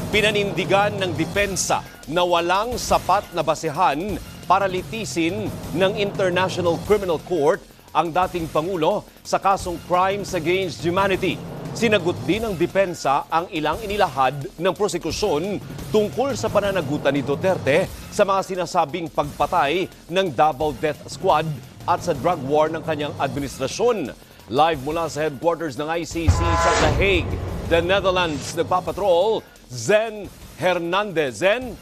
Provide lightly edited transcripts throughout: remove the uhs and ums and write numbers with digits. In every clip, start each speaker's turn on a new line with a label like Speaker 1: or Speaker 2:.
Speaker 1: Pinanindigan ng depensa na walang sapat na basehan para litisin ng International Criminal Court ang dating Pangulo sa kasong Crimes Against Humanity. Sinagot din ng depensa ang ilang inilahad ng prosekusyon tungkol sa pananagutan ni Duterte sa mga sinasabing pagpatay ng Davao Death Squad at sa drug war ng kanyang administrasyon. Live mula sa headquarters ng ICC sa The Hague, the Netherlands, nagpapatrol, Zen Hernandez. Zen?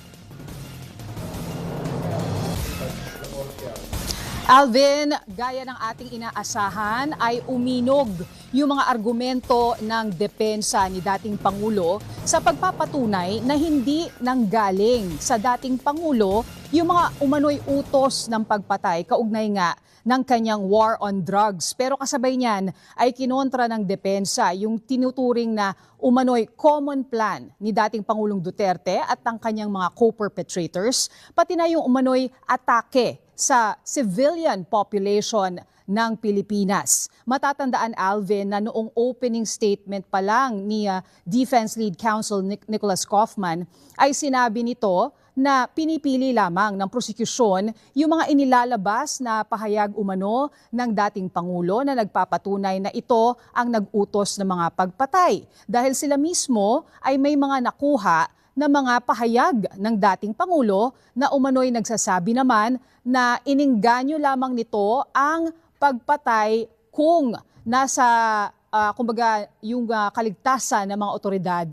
Speaker 2: Alvin, gaya ng ating inaasahan ay uminog yung mga argumento ng depensa ni dating Pangulo sa pagpapatunay na hindi nanggaling sa dating Pangulo yung mga umano'y utos ng pagpatay kaugnay nga ng kanyang war on drugs. Pero kasabay niyan ay kinontra ng depensa yung tinuturing na umano'y common plan ni dating Pangulong Duterte at ang kanyang mga co-perpetrators, pati na yung umano'y atake sa civilian population ng Pilipinas. Matatandaan, Alvin, na noong opening statement pa lang ni Defense Lead Counsel Nicholas Kaufman ay sinabi nito na pinipili lamang ng prosekusyon yung mga inilalabas na pahayag umano ng dating Pangulo na nagpapatunay na ito ang nag-utos ng mga pagpatay. Dahil sila mismo ay may mga nakuha na mga pahayag ng dating Pangulo na umano'y nagsasabi naman na inengganyo lamang nito ang pagpatay kung nasa kumbaga yung kaligtasan ng mga otoridad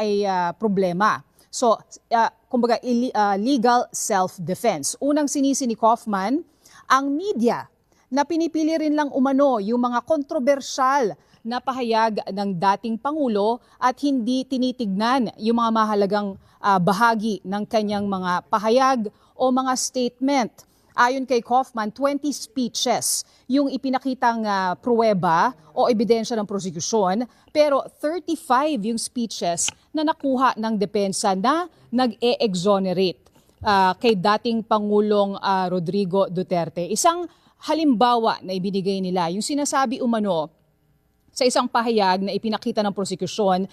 Speaker 2: ay problema. So, kumbaga legal self-defense. Unang sinisi ni Kaufman ang media na pinipili rin lang umano yung mga kontrobersyal na pahayag ng dating Pangulo at hindi tinitignan yung mga mahalagang bahagi ng kanyang mga pahayag o mga statement. Ayon kay Kaufman, 20 speeches yung ipinakitang pruweba o ebidensya ng prosekusyon, pero 35 yung speeches na nakuha ng depensa na nag-e-exonerate kay dating Pangulong Rodrigo Duterte. Isang halimbawa na ibinigay nila, yung sinasabi umano sa isang pahayag na ipinakita ng prosekusyon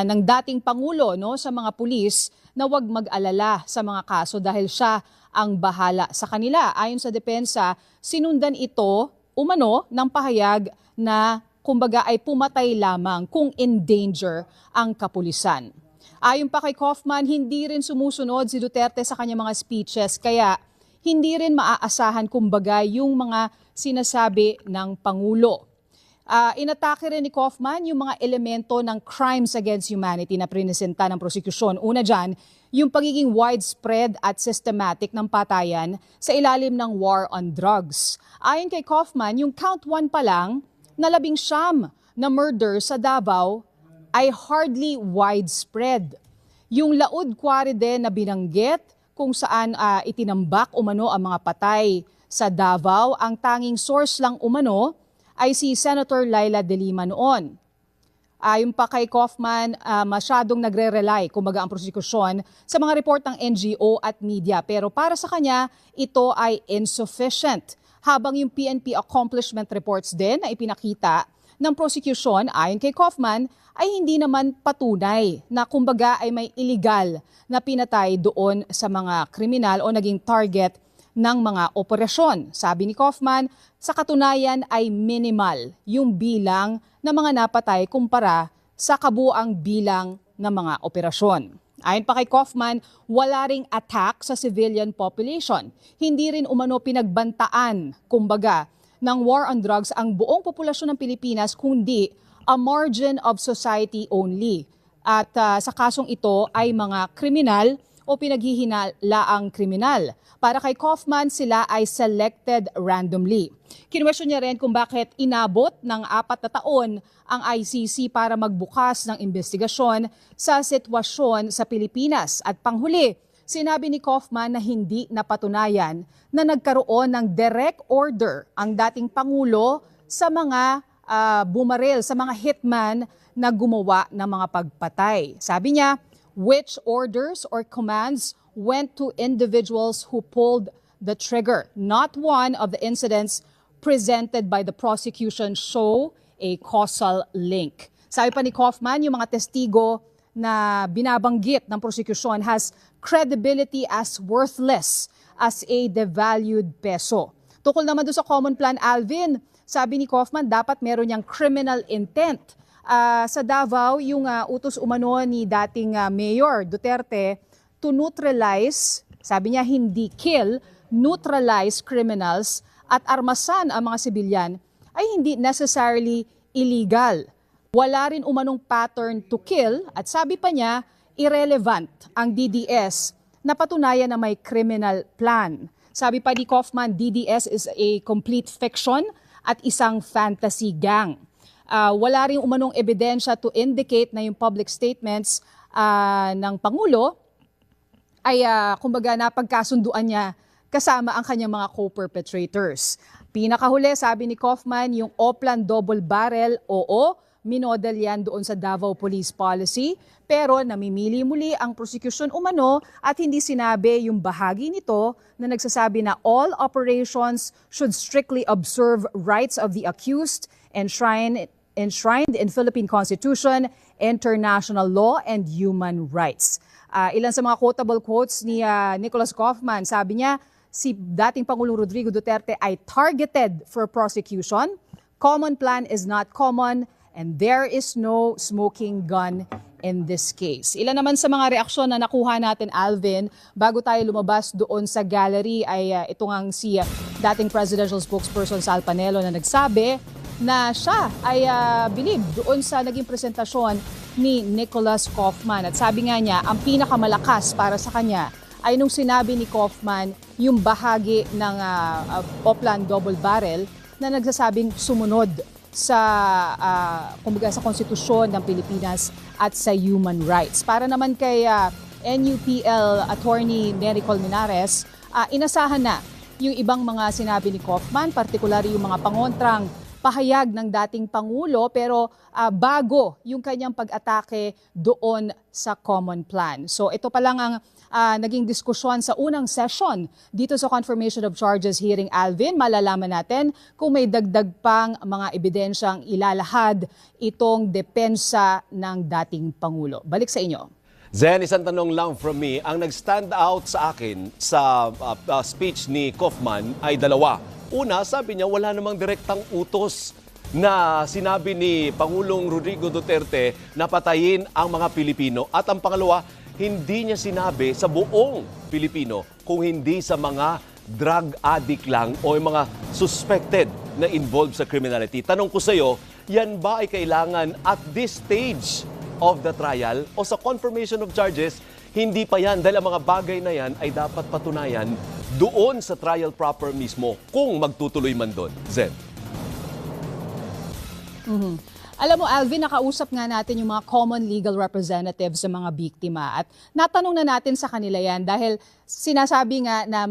Speaker 2: ng dating Pangulo sa mga pulis na huwag mag-alala sa mga kaso dahil siya ang bahala sa kanila. Ayon sa depensa, sinundan ito umano ng pahayag na kumbaga ay pumatay lamang kung in danger ang kapulisan. Ayon pa kay Kaufman, hindi rin sumusunod si Duterte sa kanyang mga speeches kaya hindi rin maaasahan kumbaga yung mga sinasabi ng Pangulo. Inatake rin ni Kaufman yung mga elemento ng crimes against humanity na prinesenta ng prosekusyon. Una dyan, yung pagiging widespread at systematic ng patayan sa ilalim ng war on drugs. Ayon kay Kaufman, yung count 1 pa lang na 19 na murder sa Davao ay hardly widespread. Yung Laud Quarry din na binanggit kung saan itinambak umano ang mga patay sa Davao, ang tanging source lang umano ay si Senator Laila De Lima noon. Ayon pa kay Kaufman, masyadong nagre-rely, kumbaga ang prosekusyon, sa mga report ng NGO at media. Pero para sa kanya, ito ay insufficient. Habang yung PNP accomplishment reports din na ipinakita ng prosecution, ayon kay Kaufman, ay hindi naman patunay na kumbaga ay may illegal na pinatay doon sa mga kriminal o naging target ng mga operasyon. Sabi ni Kaufman, sa katunayan ay minimal yung bilang ng mga napatay kumpara sa kabuuang bilang ng mga operasyon. Ayon pa kay Kaufman, wala ring attack sa civilian population. Hindi rin umano pinagbantaan, kumbaga, ng war on drugs ang buong populasyon ng Pilipinas kundi a margin of society only. At sa kasong ito ay mga kriminal o pinaghihinalaang kriminal. Para kay Kaufman, sila ay selected randomly. Kinwestiyon niya rin kung bakit inabot ng 4 na taon ang ICC para magbukas ng investigasyon sa sitwasyon sa Pilipinas. At panghuli, sinabi ni Kaufman na hindi napatunayan na nagkaroon ng direct order ang dating Pangulo sa mga bumaril, sa mga hitman na gumawa ng mga pagpatay. Sabi niya, which orders or commands went to individuals who pulled the trigger. Not one of the incidents presented by the prosecution show a causal link. Sabi pa ni Kaufman, yung mga testigo na binabanggit ng prosecution has credibility as worthless as a devalued peso. Tukol naman doon sa common plan, Alvin, sabi ni Kaufman, dapat meron niyang criminal intent. Sa Davao, yung utos umano ni dating Mayor Duterte to neutralize, sabi niya hindi kill, neutralize criminals at armasan ang mga sibilyan ay hindi necessarily illegal. Wala rin umanong pattern to kill at sabi pa niya, irrelevant ang DDS na patunayan na may criminal plan. Sabi pa ni Kaufman, DDS is a complete fiction at isang fantasy gang. Wala rin umanong ebidensya to indicate na yung public statements ng Pangulo ay kumbaga napagkasunduan niya kasama ang kanyang mga co-perpetrators. Pinakahuli, sabi ni Kaufman, yung Oplan double barrel, oo, minodel yan doon sa Davao Police Policy, pero namimili muli ang prosecution umano at hindi sinabi yung bahagi nito na nagsasabi na all operations should strictly observe rights of the accused enshrined in Philippine Constitution, international law, and human rights. Ilan sa mga quotable quotes ni Nicholas Kaufman, sabi niya, si dating Pangulong Rodrigo Duterte ay targeted for prosecution, common plan is not common, and there is no smoking gun in this case. Ilan naman sa mga reaksyon na nakuha natin, Alvin, bago tayo lumabas doon sa gallery ay ito ngang si dating presidential spokesperson Sal Panelo na nagsabi na siya ay believe doon sa naging presentasyon ni Nicholas Kaufman. At sabi nga niya, ang pinakamalakas para sa kanya ay nung sinabi ni Kaufman yung bahagi ng Oplan double barrel na nagsasabing sumunod sa kumbaga sa konstitusyon ng Pilipinas at sa human rights. Para naman kay NUPL attorney Nery Colmenares, inasahan na yung ibang mga sinabi ni Kaufman, particularly yung mga pangontrang pahayag ng dating Pangulo, pero bago yung kanyang pag-atake doon sa common plan. So ito pa lang ang naging diskusyon sa unang session dito sa confirmation of charges hearing, Alvin. Malalaman natin kung may dagdag pang mga ebidensyang ilalahad itong depensa ng dating Pangulo. Balik sa inyo.
Speaker 1: Zen, isang tanong lang from me. Ang nag-stand out sa akin sa speech ni Kaufman ay dalawa. Una, sabi niya wala namang direktang utos na sinabi ni Pangulong Rodrigo Duterte na patayin ang mga Pilipino. At ang pangalawa, hindi niya sinabi sa buong Pilipino kung hindi sa mga drug addict lang o yung mga suspected na involved sa criminality. Tanong ko sa iyo, yan ba ay kailangan at this stage of the trial o sa confirmation of charges? Hindi pa yan dahil ang mga bagay na yan ay dapat patunayan doon sa trial proper mismo kung magtutuloy man doon. Zen.
Speaker 2: Alam mo, Alvin, nakausap nga natin yung mga common legal representatives sa mga biktima at natanong na natin sa kanila yan dahil sinasabi nga na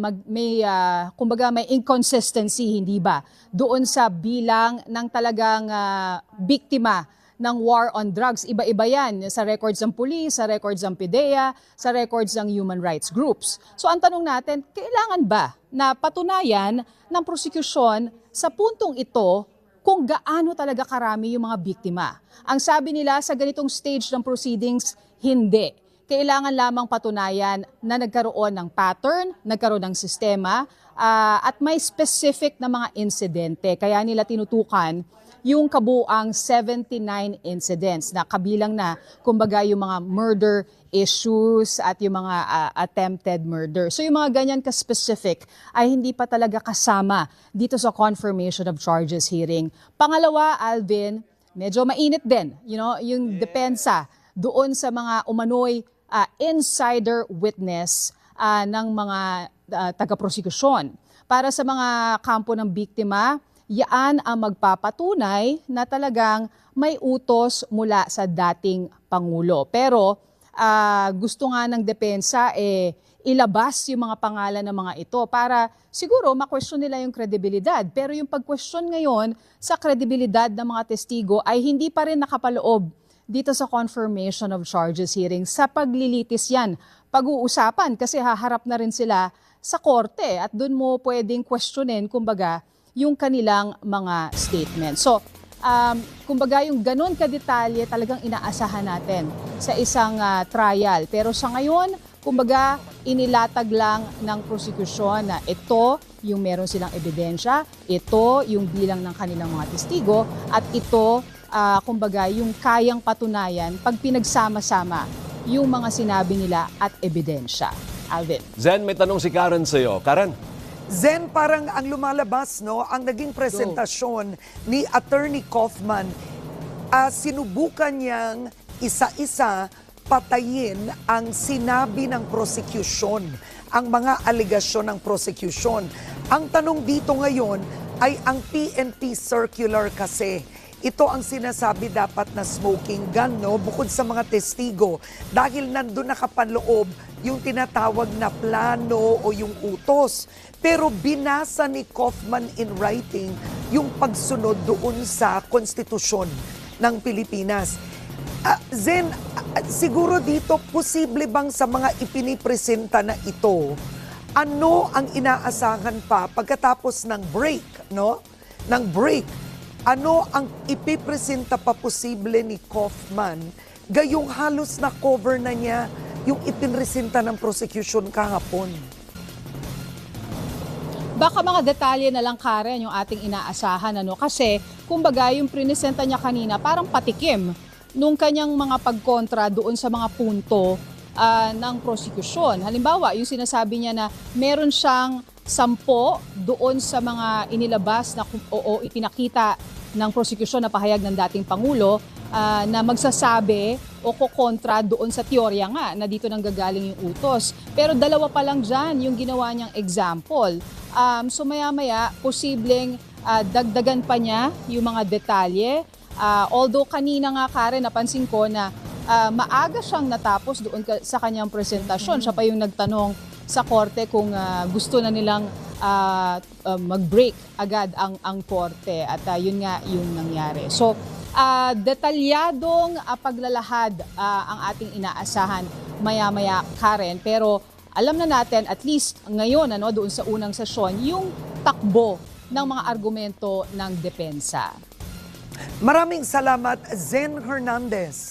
Speaker 2: kumbaga may inconsistency, hindi ba? Doon sa bilang ng talagang biktima ng war on drugs. Iba-iba yan sa records ng pulis, sa records ng PIDEA, sa records ng human rights groups. So ang tanong natin, kailangan ba na patunayan ng prosecution sa puntong ito kung gaano talaga karami yung mga biktima? Ang sabi nila sa ganitong stage ng proceedings, hindi. Kailangan lamang patunayan na nagkaroon ng pattern, nagkaroon ng sistema, at may specific na mga insidente. Kaya nila tinutukan yung kabuang 79 incidents na kabilang na kumbaga yung mga murder issues at yung mga attempted murder. So yung mga ganyan ka-specific ay hindi pa talaga kasama dito sa confirmation of charges hearing. Pangalawa, Alvin, medyo mainit din, yung depensa doon sa mga umano'y insider witness ng mga taga-prosekusyon. Para sa mga kampo ng biktima, yaan ang magpapatunay na talagang may utos mula sa dating Pangulo. Pero gusto nga ng depensa ilabas yung mga pangalan ng mga ito para siguro ma-question nila yung kredibilidad. Pero yung pag-question ngayon sa kredibilidad ng mga testigo ay hindi pa rin nakapaloob dito sa confirmation of charges hearing. Sa paglilitis yan, pag-uusapan kasi haharap na rin sila sa korte at doon mo pwedeng questionin kumbaga yung kanilang mga statement. So, kumbaga yung ganun kadetalye talagang inaasahan natin sa isang trial. Pero sa ngayon, kumbaga inilatag lang ng prosecution na ito yung meron silang ebidensya, ito yung bilang ng kanilang mga testigo, at ito kumbaga yung kayang patunayan pag pinagsama-sama yung mga sinabi nila at ebidensya. Alvin.
Speaker 1: Zen, may tanong si Karen sa'yo. Karen?
Speaker 3: Zen, parang ang lumalabas, no, ang naging presentasyon ni Attorney Kaufman, sinubukan niyang isa-isa patayin ang sinabi ng prosecution, ang mga alegasyon ng prosecution. Ang tanong dito ngayon ay ang PNP circular kasi. Ito ang sinasabi dapat na smoking gun, no? Bukod sa mga testigo, dahil nandun nakapanloob yung tinatawag na plano o yung utos. Pero binasa ni Kaufman in writing yung pagsunod doon sa konstitusyon ng Pilipinas. Zen, siguro dito, posible bang sa mga ipinipresenta na ito, ano ang inaasahan pa pagkatapos ng break, no? Ng break. Ano ang ipipresenta pa posible ni Kaufman? Gayong halos na cover na niya yung ipinresenta ng prosecution kahapon.
Speaker 2: Baka mga detalye na lang, Karen, yung ating inaasahan. Kasi, kumbaga, yung prinesenta niya kanina, parang patikim nung kanyang mga pagkontra doon sa mga punto ng prosecution. Halimbawa, yung sinasabi niya na meron siyang 10 doon sa mga inilabas na, o ipinakita ng prosecution na pahayag ng dating Pangulo na magsasabi o kokontra doon sa teorya nga na dito nang gagaling yung utos. Pero 2 pa lang dyan yung ginawa niyang example. So maya-maya, posibleng dagdagan pa niya yung mga detalye. Although kanina nga, Karen, napansin ko na maaga siyang natapos doon sa kanyang presentasyon. Siya pa yung nagtanong sa korte kung gusto na nilang mag-break agad ang korte, at yun nga yung nangyari. So detalyadong paglalahad ang ating inaasahan maya-maya, Karen, pero alam na natin at least ngayon doon sa unang sesyon yung takbo ng mga argumento ng depensa.
Speaker 3: Maraming salamat, Zen Hernandez.